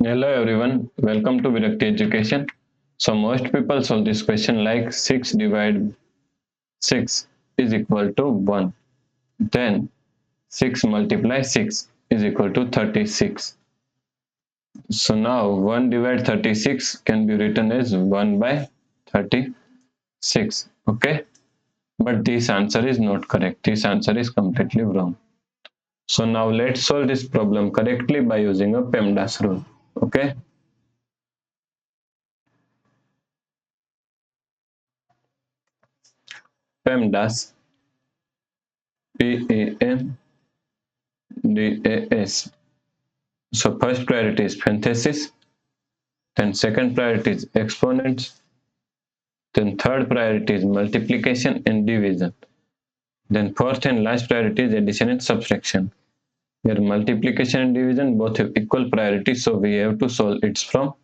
Hello everyone, welcome to Virakti Education. So most people solve this question like 6 divided 6 is equal to 1. Then 6 multiply 6 is equal to 36. So now 1 divided 36 can be written as 1 by 36. Okay, but this answer is not correct. This answer is completely wrong. So now let's solve this problem correctly by using a PEMDAS rule. Okay. PEMDAS, PEMDAS. So first priority is parenthesis, then second priority is exponents, then third priority is multiplication and division, then fourth and last priority is addition and subtraction. Here multiplication and division both have equal priority, so we have to solve it from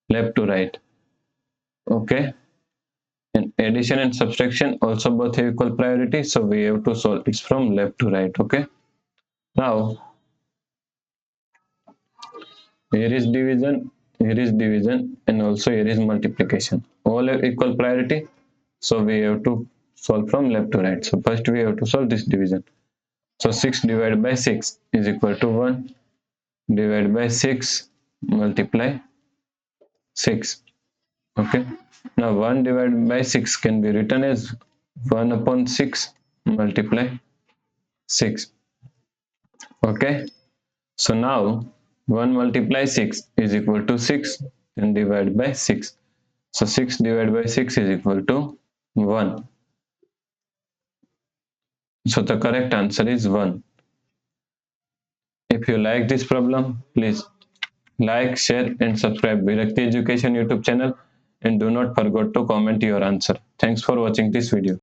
left to right. Okay, and addition and subtraction also both have equal priority, so we have to solve it from left to right. Okay, now here is division, and also here is multiplication. All have equal priority, so we have to solve from left to right. So first we have to solve this division. So 6 divided by 6 is equal to 1 divided by 6 multiply 6. Okay. Now 1 divided by 6 can be written as 1 upon 6 multiply 6. Okay. So now 1 multiply 6 is equal to 6 and divided by 6. So 6 divided by 6 is equal to 1. So the correct answer is 1. If you like this problem, please like, share and subscribe Virakti Education YouTube channel, and do not forget to comment your answer. Thanks for watching this video.